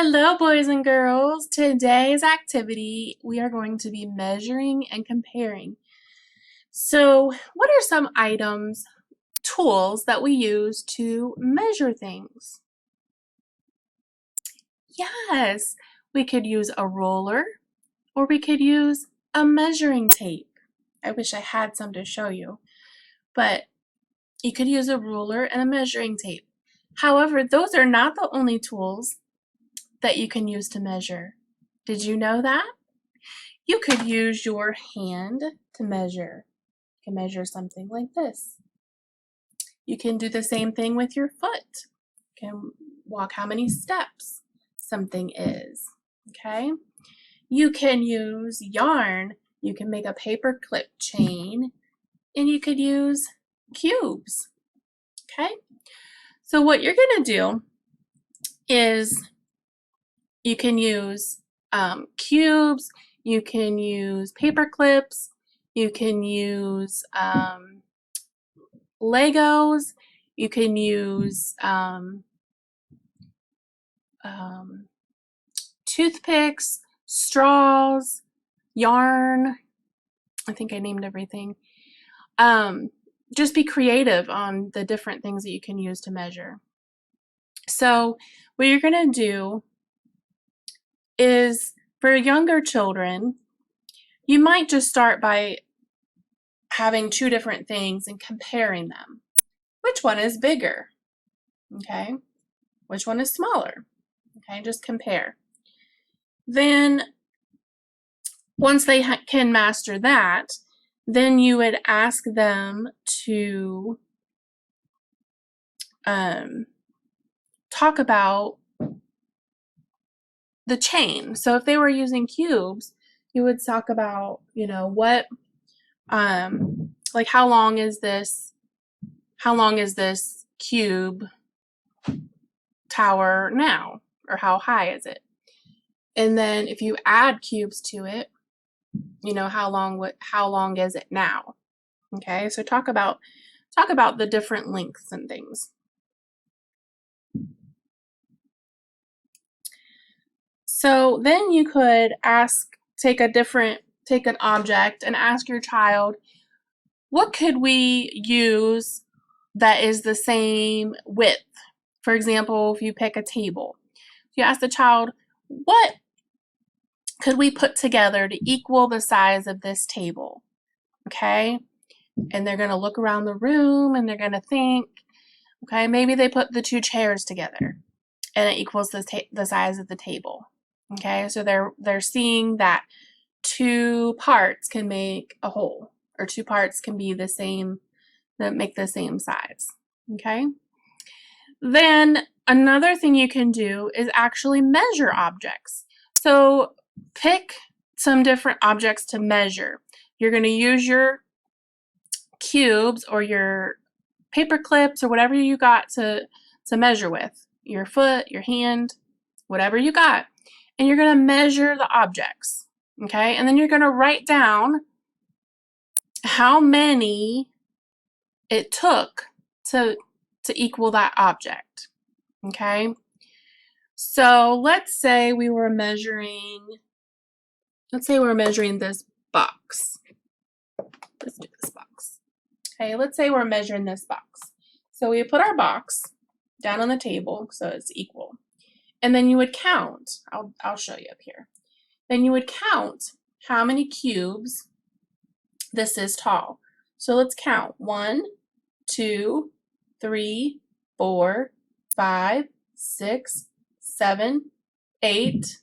Hello, boys and girls. Today's activity, we are going to be measuring and comparing. So, what are some items, tools that we use to measure things? Yes, we could use a ruler or we could use a measuring tape. I wish I had some to show you, but you could use a ruler and a measuring tape. However, those are not the only tools that you can use to measure. Did you know that? You could use your hand to measure. You can measure something like this. You can do the same thing with your foot. You can walk how many steps something is, okay? You can use yarn. You can make a paper clip chain, and you could use cubes, okay? So what you're gonna do is you can use cubes, you can use paper clips, you can use Legos, you can use toothpicks, straws, yarn. I think I named everything. Just be creative on the different things that you can use to measure. So what you're going to do is, for younger children, you might just start by having two different things and comparing them. Which one is bigger? Okay. Which one is smaller? Okay, just compare. Then once they can master that, then you would ask them to talk about the chain. So if they were using cubes, you would talk about, what, like how long is this cube tower now? Or how high is it? And then if you add cubes to it, how long is it now? Okay, so talk about the different lengths and things. So then you could take an object and ask your child, what could we use that is the same width? For example, if you pick a table, you ask the child, what could we put together to equal the size of this table? Okay, and they're going to look around the room and they're going to think, okay, maybe they put the two chairs together and it equals the size of the table. Okay, so they're seeing that two parts can make a whole, or two parts can be the same, that make the same size. Okay, then another thing you can do is actually measure objects. So pick some different objects to measure. You're going to use your cubes or your paper clips or whatever you got to measure with, your foot, your hand, whatever you got, and you're going to measure the objects, okay? And then you're going to write down how many it took to equal that object, okay? So let's say we're measuring this box. Let's do this box. Okay, let's say we're measuring this box. So we put our box down on the table so it's equal. And then you would count, I'll show you up here. Then you would count how many cubes this is tall. So let's count. 1, 2, 3, 4, 5, 6, 7, 8.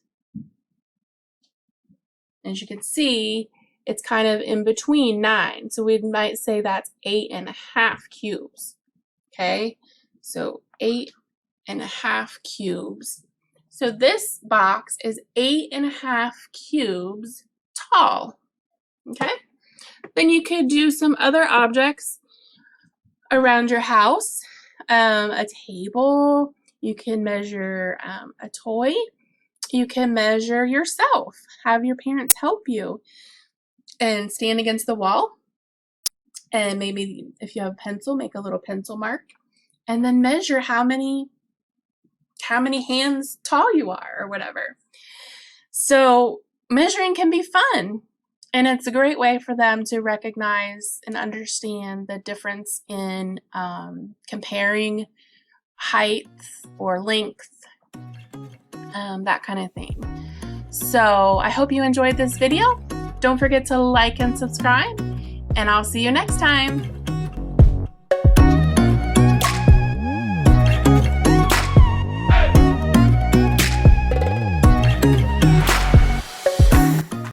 As you can see, it's kind of in between 9. So we might say that's 8.5 cubes. Okay, so 8.5 cubes. So this box is 8.5 cubes tall. Okay, then you could do some other objects around your house. A table, you can measure a toy, you can measure yourself, have your parents help you, and stand against the wall, and maybe if you have a pencil, make a little pencil mark, and then measure how many how many hands tall you are or whatever. So measuring can be fun, and it's a great way for them to recognize and understand the difference in comparing height or length, that kind of thing. So I hope you enjoyed this video. Don't forget to like and subscribe, and I'll see you next time.